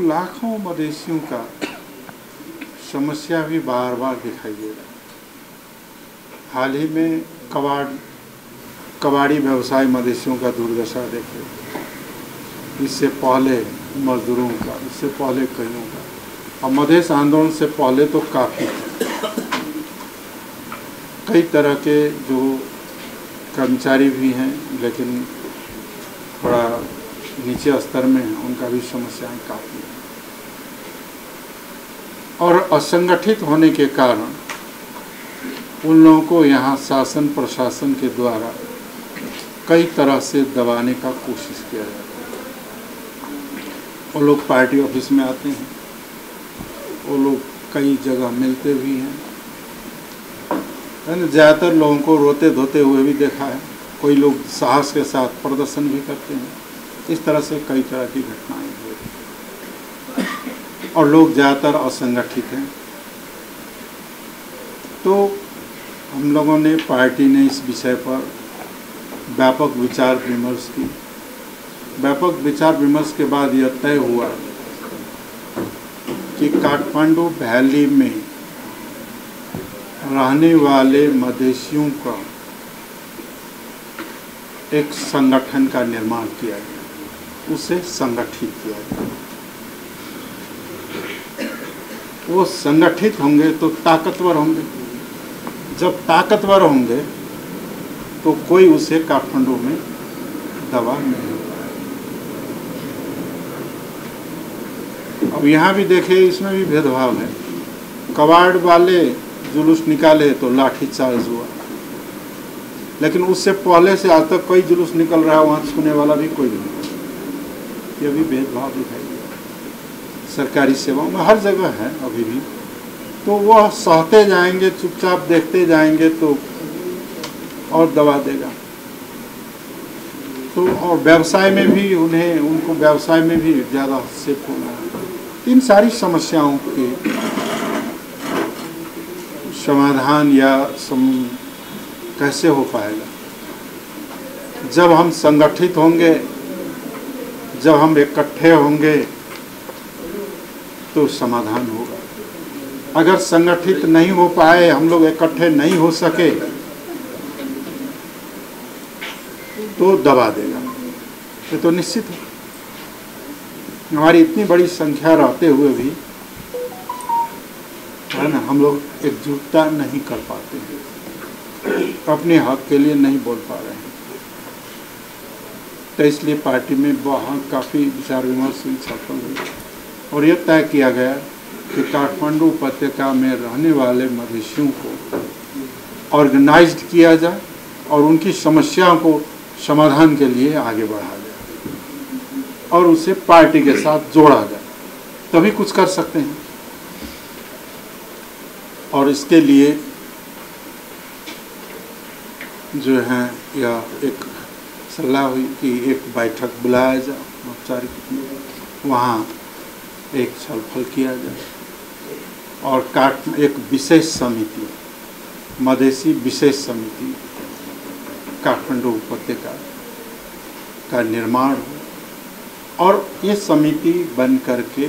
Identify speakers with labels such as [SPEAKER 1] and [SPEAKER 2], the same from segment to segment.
[SPEAKER 1] लाखों मवेशियों का समस्या भी बार बार दिखाई दे रहा है। हाल ही में कबाड़ी व्यवसाय मवेशियों का दुर्दशा देखे, इससे पहले मजदूरों का, इससे पहले कईयों का, और मधेश आंदोलन से पहले तो काफ़ी कई तरह के जो कर्मचारी भी हैं लेकिन थोड़ा नीचे स्तर में हैं, उनका भी समस्याएं काफ़ी हैं। और असंगठित होने के कारण उन लोगों को यहाँ शासन प्रशासन के द्वारा कई तरह से दबाने का कोशिश किया जाता है। वो लोग पार्टी ऑफिस में आते हैं, वो लोग कई जगह मिलते भी हैं। मैंने ज़्यादातर लोगों को रोते धोते हुए भी देखा है, कोई लोग साहस के साथ प्रदर्शन भी करते हैं। इस तरह से कई तरह की घटनाएं हुई और लोग ज़्यादातर असंगठित हैं। तो हम लोगों ने, पार्टी ने इस विषय पर व्यापक विचार विमर्श की। व्यापक विचार विमर्श के बाद यह तय हुआ कि काठमांडू वैली में रहने वाले मवेशियों का एक संगठन का निर्माण किया गया, उसे संगठित किया गया। वो संगठित होंगे तो ताकतवर होंगे, जब ताकतवर होंगे तो कोई उसे काठमांडू में दबा नहीं पाएगा। अब यहाँ भी देखिए, इसमें भी भेदभाव है। कबाड़ वाले जुलूस निकाले तो लाठीचार्ज हुआ, लेकिन उससे पहले से आज तक कोई जुलूस निकल रहा है, वहाँ छूने वाला भी कोई नहीं। ये भी भेदभाव दिखाई दिया। सरकारी सेवाओं में हर जगह है अभी भी। तो वह सहते जाएंगे, चुपचाप देखते जाएंगे तो और दबा देगा। तो और व्यवसाय में भी उनको व्यवसाय में भी ज़्यादा हस्तक्षेप होना है। इन सारी समस्याओं के समाधान या कैसे हो पाएगा? जब हम संगठित होंगे, जब हम इकट्ठे होंगे तो समाधान होगा। अगर संगठित नहीं हो पाए, हम लोग इकट्ठे नहीं हो सके तो दबा देगा। ये तो निश्चित है। हमारी इतनी बड़ी संख्या रहते हुए भी, है ना, हम लोग एकजुटता नहीं कर पाते हैं, अपने हक के लिए नहीं बोल पा रहे हैं। तो इसलिए पार्टी में बहुत काफ़ी विचार विमर्श सफल हुई और यह तय किया गया कि काठमांडू उपत्यका में रहने वाले मवेशियों को ऑर्गेनाइज्ड किया जाए और उनकी समस्याओं को समाधान के लिए आगे बढ़ाया जाए और उसे पार्टी के साथ जोड़ा जाए, तभी कुछ कर सकते हैं। और इसके लिए जो है यह एक सलाह हुई कि एक बैठक बुलाया जाए औपचारिक, वहाँ एक छलफल किया जाए और एक विशेष समिति, मधेसी विशेष समिति काठमांडू उपत्यका का निर्माण हो और ये समिति बन करके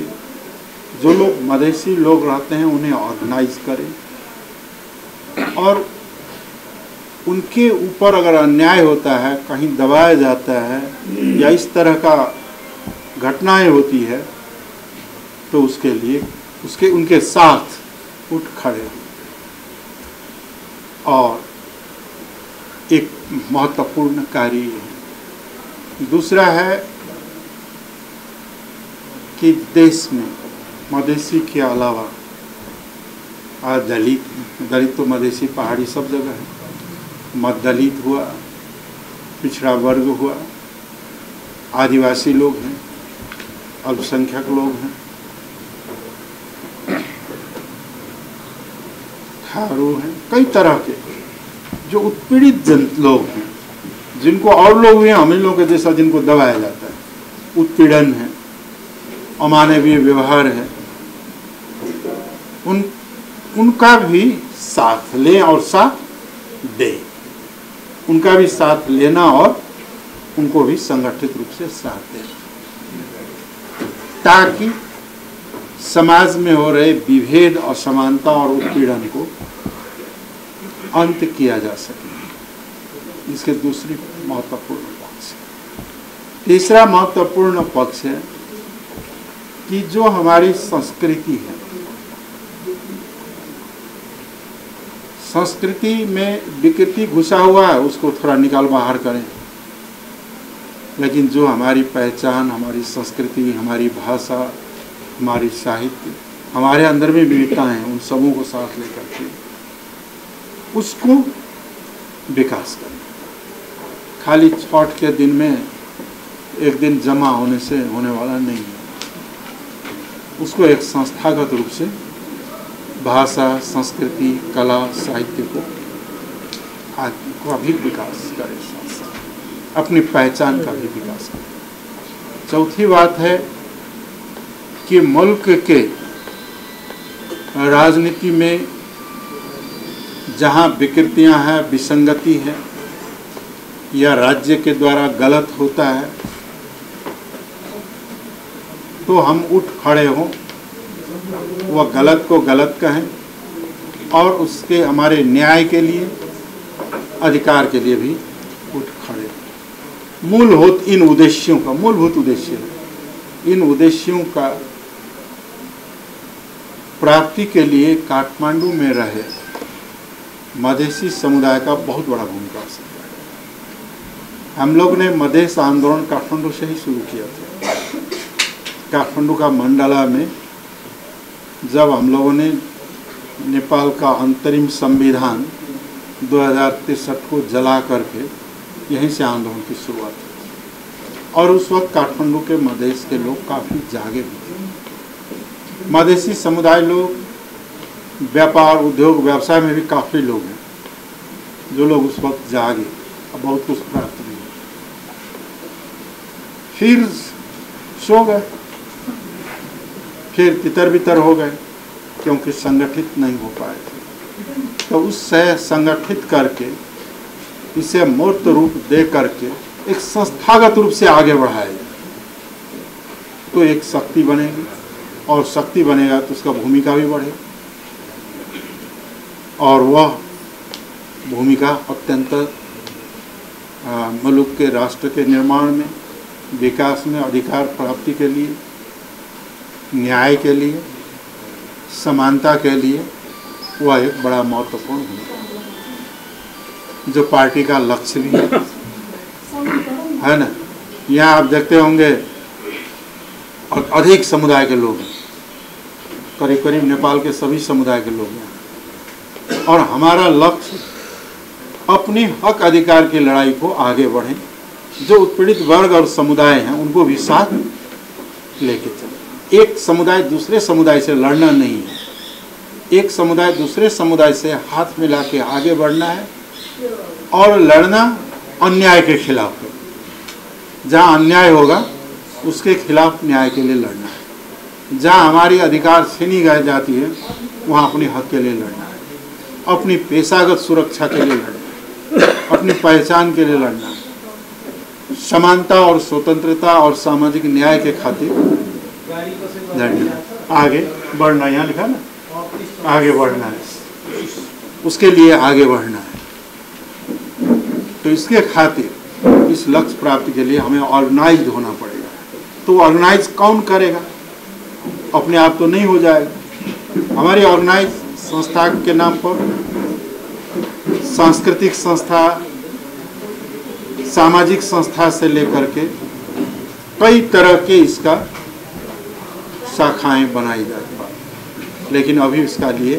[SPEAKER 1] जो लोग मधेसी लोग रहते हैं उन्हें ऑर्गेनाइज करें और उनके ऊपर अगर अन्याय होता है, कहीं दबाया जाता है या इस तरह का घटनाएं होती है तो उसके लिए उनके साथ उठ खड़े और एक महत्वपूर्ण कार्य है। दूसरा है कि देश में मधेसी के अलावा दलित तो मधेसी पहाड़ी सब जगह है, दलित हुआ, पिछड़ा वर्ग हुआ, आदिवासी लोग हैं, अल्पसंख्यक लोग हैं, थारू हैं, कई तरह के जो उत्पीड़ित लोग हैं, जिनको और लोग हैं हम लोगों के जैसा, जिनको दबाया जाता है, उत्पीड़न है, अमानवीय व्यवहार है, उनका भी साथ लें और साथ दें, उनका भी साथ लेना और उनको भी संगठित रूप से साथ देना, ताकि समाज में हो रहे विभेद, असमानता और उत्पीड़न को अंत किया जा सके। इसके दूसरी महत्वपूर्ण पक्ष है। तीसरा महत्वपूर्ण पक्ष है कि जो हमारी संस्कृति है, संस्कृति में विकृति घुसा हुआ है, उसको थोड़ा निकाल बाहर करें। लेकिन जो हमारी पहचान, हमारी संस्कृति, हमारी भाषा, हमारी साहित्य, हमारे अंदर में विविधता है, उन सबों को साथ लेकर के उसको विकास करें। खाली छठ के दिन में एक दिन जमा होने से होने वाला नहीं है। उसको एक संस्थागत रूप से भाषा, संस्कृति, कला, साहित्य को भी विकास करें, अपनी पहचान का भी विकास करें। चौथी बात है कि मुल्क के राजनीति में जहाँ विकृतियाँ हैं, विसंगति है या राज्य के द्वारा गलत होता है, तो हम उठ खड़े हों, वह गलत को गलत कहें और उसके हमारे न्याय के लिए, अधिकार के लिए भी उठ खड़े। मूलभूत इन उद्देश्यों का, मूलभूत उद्देश्य, इन उद्देश्यों का प्राप्ति के लिए काठमांडू में रहे मधेसी समुदाय का बहुत बड़ा भूमिका हो सकता है। हम लोग ने मधेश आंदोलन काठमांडू से ही शुरू किया था। काठमांडू का मंडला में जब हम लोगों ने नेपाल का अंतरिम संविधान 2063 को जला करके यहीं से आंदोलन की शुरुआत की और उस वक्त काठमांडू के मधेश के लोग काफ़ी जागे भी थे। मधेसी समुदाय लोग व्यापार, उद्योग, व्यवसाय में भी काफ़ी लोग हैं जो लोग उस वक्त जागे और बहुत कुछ प्राप्त नहीं। फिर सो गए, फिर तितर बितर हो गए क्योंकि संगठित नहीं हो पाए थे। तो उससे संगठित करके इसे मूर्त रूप दे करके एक संस्थागत रूप से आगे बढ़ाया जाए तो एक शक्ति बनेगी और शक्ति बनेगा तो उसका भूमिका भी बढ़ेगा और वह भूमिका अत्यंत मुल्क के राष्ट्र के निर्माण में, विकास में, अधिकार प्राप्ति के लिए, न्याय के लिए, समानता के लिए वह एक बड़ा महत्वपूर्ण भूमिका जो पार्टी का लक्ष्य भी है ना। यहाँ आप देखते होंगे और अधिक समुदाय के लोग हैं, करीब करीब नेपाल के सभी समुदाय के लोग हैं और हमारा लक्ष्य अपने हक अधिकार की लड़ाई को आगे बढ़ें। जो उत्पीड़ित वर्ग और समुदाय हैं उनको भी साथ लेके चलें। एक समुदाय दूसरे समुदाय से लड़ना नहीं है, एक समुदाय दूसरे समुदाय से हाथ मिला के आगे बढ़ना है और लड़ना अन्याय के खिलाफ है। जहाँ अन्याय होगा उसके खिलाफ न्याय के लिए लड़ना है। जहाँ हमारी अधिकार छीनी गई जाती है वहाँ अपने हक के लिए लड़ना है, अपनी पेशागत सुरक्षा के लिए लड़ना है, अपनी पहचान के लिए लड़ना है, समानता और स्वतंत्रता और सामाजिक न्याय के खातिर लड़ना, आगे बढ़ना। यहाँ लिखा ना, आगे बढ़ना है, उसके लिए आगे बढ़ना है। तो इसके खातिर, इस लक्ष्य प्राप्ति के लिए हमें ऑर्गेनाइज्ड होना पड़ेगा। तो ऑर्गेनाइज कौन करेगा? अपने आप तो नहीं हो जाएगा। हमारी ऑर्गेनाइज संस्था के नाम पर सांस्कृतिक संस्था, सामाजिक संस्था से लेकर के कई तरह के इसका शाखाएं बनाई जाती हैं, लेकिन अभी इसका लिए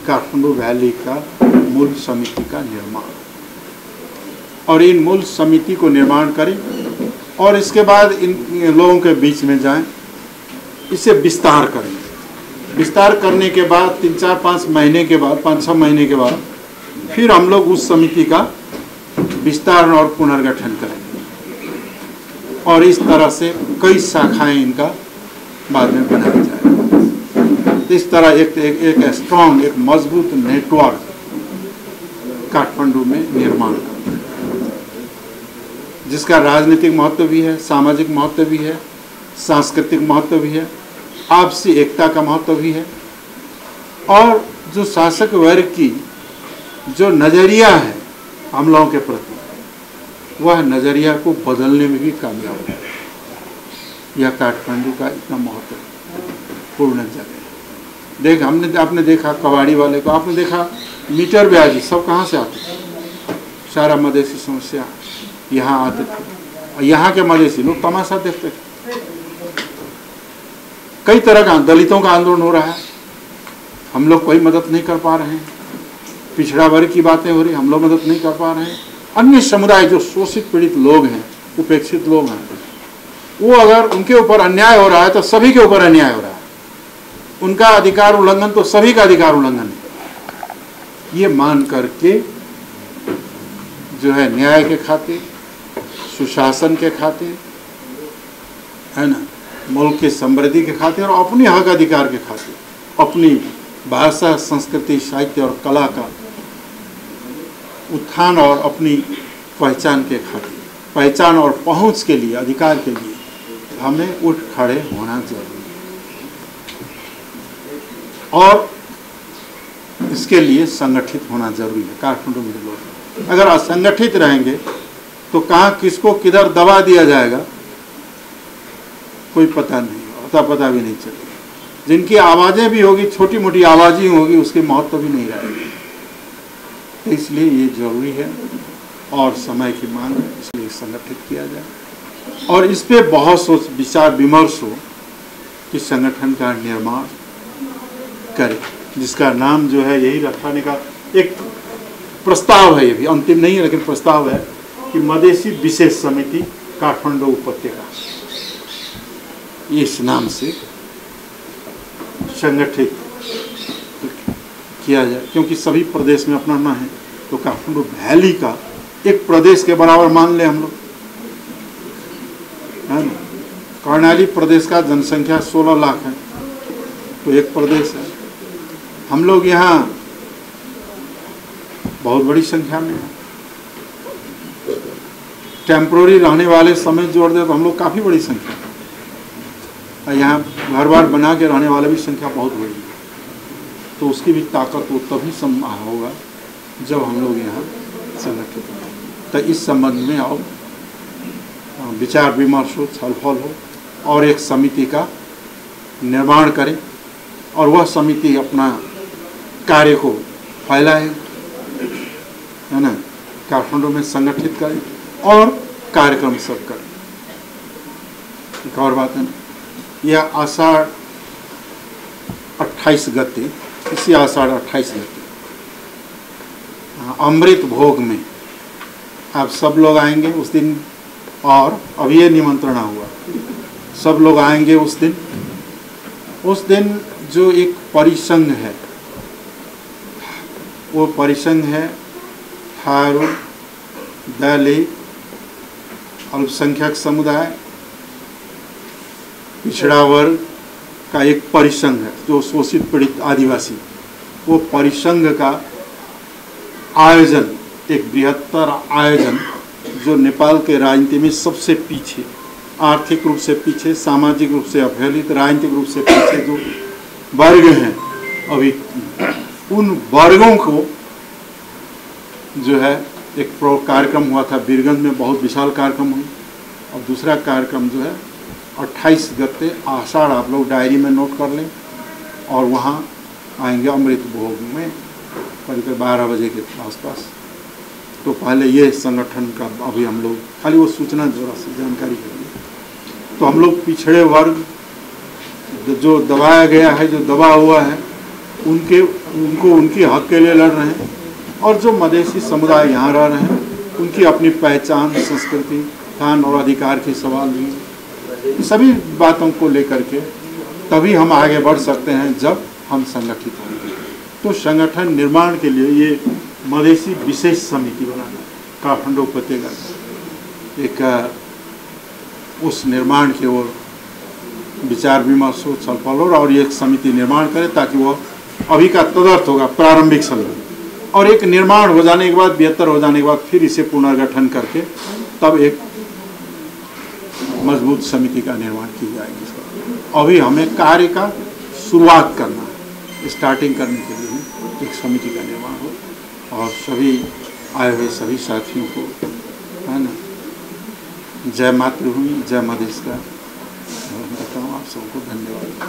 [SPEAKER 1] काठमांडू वैली का मूल समिति का निर्माण और इन मूल समिति को निर्माण करें और इसके बाद इन लोगों के बीच में जाएं, इसे विस्तार करें। विस्तार करने के बाद 3-4-5 महीने के बाद, 5-6 महीने के बाद फिर हम लोग उस समिति का विस्तार और पुनर्गठन करेंगे और इस तरह से कई शाखाएं इनका बाद में बनाया जाएगा। इस तरह एक स्ट्रॉन्ग, एक मजबूत नेटवर्क काठमांडू में निर्माण करना है, जिसका राजनीतिक महत्व भी है, सामाजिक महत्व भी है, सांस्कृतिक महत्व भी है आपसी एकता का महत्व भी है, और जो शासक वर्ग की जो नज़रिया है हम लोगों के प्रति, वह नज़रिया को बदलने में भी कामयाब है। यह काठमांडू का इतना महत्वपूर्ण जगह है। देख आपने देखा कबाड़ी वाले को, आपने देखा मीटर ब्याजी सब कहाँ से आते थे, सारा मधेसी समस्या यहाँ आते थे, और यहाँ के मधेसी लोग तमाशा देखते थे। कई तरह का दलितों का आंदोलन हो रहा है, हम लोग कोई मदद नहीं कर पा रहे हैं। पिछड़ा वर्ग की बातें हो रही, हम लोग मदद नहीं कर पा रहे हैं। अन्य समुदाय जो शोषित पीड़ित लोग हैं, उपेक्षित लोग हैं, वो अगर उनके ऊपर अन्याय हो रहा है तो सभी के ऊपर अन्याय हो रहा है। उनका अधिकार उल्लंघन तो सभी का अधिकार उल्लंघन है। ये मान करके जो है न्याय के खातिर, सुशासन के खातिर, है ना, मुल्क की समृद्धि के खातिर और अपने हक अधिकार के खातिर, अपनी भाषा, संस्कृति, साहित्य और कला का उत्थान और अपनी पहचान के खातिर, पहचान और पहुंच के लिए, अधिकार के लिए हमें उठ खड़े होना जरूरी है। और इसके लिए संगठित होना जरूरी है। काठमांडू में लोग अगर असंगठित रहेंगे तो कहाँ किसको किधर दबा दिया जाएगा कोई पता नहीं, पता भी नहीं चलेगा। जिनकी आवाज़ें भी होगी, छोटी मोटी आवाज़ें होगी, उसके महत्व भी नहीं रहेगी। तो इसलिए ये जरूरी है और समय की मांग है, इसलिए संगठित किया जाए और इस पे बहुत सोच विचार विमर्श हो कि संगठन का निर्माण करें, जिसका नाम जो है यही रखने का एक प्रस्ताव है। ये भी अंतिम नहीं है, लेकिन प्रस्ताव है कि मधेसी विशेष समिति काठमांडू उपत्यका, इस नाम से संगठित किया जाए। क्योंकि सभी प्रदेश में अपनाना है तो काठमांडू वैली का एक प्रदेश के बराबर मान ले हम लोग, है ना। कर्णाली प्रदेश का जनसंख्या 16 लाख है, तो एक प्रदेश है। हम लोग यहाँ बहुत बड़ी संख्या में है। टेम्पोररी रहने वाले समेत जोड़ दे तो हम लोग काफ़ी बड़ी संख्या है। यहाँ घर बार बना के रहने वाले भी संख्या बहुत बड़ी है। तो उसकी भी ताकत वो तभी संभव होगा जब हम लोग यहाँ संगठित हों। तो इस संबंध में अब विचार विमर्श हो, छलफल हो और एक समिति का निर्माण करें और वह समिति अपना कार्य को फैलाए, है ना, काठमांडू में संगठित करें और कार्यक्रम सब करें। एक और बात है ना, यह आषाढ़ 28 गते, इसी आषाढ़ 28 गते अमृत भोग में आप सब लोग आएंगे उस दिन, और अब ये निमंत्रण हुआ, सब लोग आएंगे उस दिन। उस दिन जो एक परिसंघ है, वो परिसंघ है थारू, दलित, अल्पसंख्यक समुदाय, पिछड़ा वर्ग का एक परिसंघ है जो शोषित पीड़ित आदिवासी, वो परिसंघ का आयोजन, एक बृहत्तर आयोजन जो नेपाल के राजनीति में सबसे पीछे, आर्थिक रूप से पीछे, सामाजिक रूप से अवहेलित, राजनीतिक रूप से पीछे जो वर्ग हैं अभी, उन वर्गों को जो है एक कार्यक्रम हुआ था बीरगंज में, बहुत विशाल कार्यक्रम हुई। और दूसरा कार्यक्रम जो है 28 गते आषाढ़, आप लोग डायरी में नोट कर लें, और वहाँ आएंगे अमृत भोग में करीब 12 बजे के आसपास। तो पहले ये संगठन का अभी हम लोग खाली वो सूचना जरा सी जानकारी के लिए, तो हम लोग पिछड़े वर्ग जो दबाया गया है, जो दबा हुआ है, उनको उनकी हक के लिए लड़ रहे हैं, और जो मधेसी समुदाय यहाँ रह रहे हैं उनकी अपनी पहचान, संस्कृति, स्थान और अधिकार के सवाल भी, सभी बातों को लेकर के तभी हम आगे बढ़ सकते हैं जब हम संगठित होंगे। तो संगठन निर्माण के लिए ये मधेसी विशेष समिति बनाना, काठमांडू उपत्यका एक उस निर्माण की ओर विचार विमर्श हो, छलफल हो और एक समिति निर्माण करे, ताकि वह अभी का तदर्थ होगा प्रारंभिक समय, और एक निर्माण हो जाने के बाद, बेहतर हो जाने के बाद फिर इसे पुनर्गठन करके तब एक मजबूत समिति का निर्माण की जाएगी। अभी हमें कार्य का शुरुआत करना है। स्टार्टिंग करने के लिए एक समिति का निर्माण हो और सभी आए हुए सभी साथियों को, है ना, जय मातृभूमि, जय मधेश का बताऊँ। आप सबको धन्यवाद।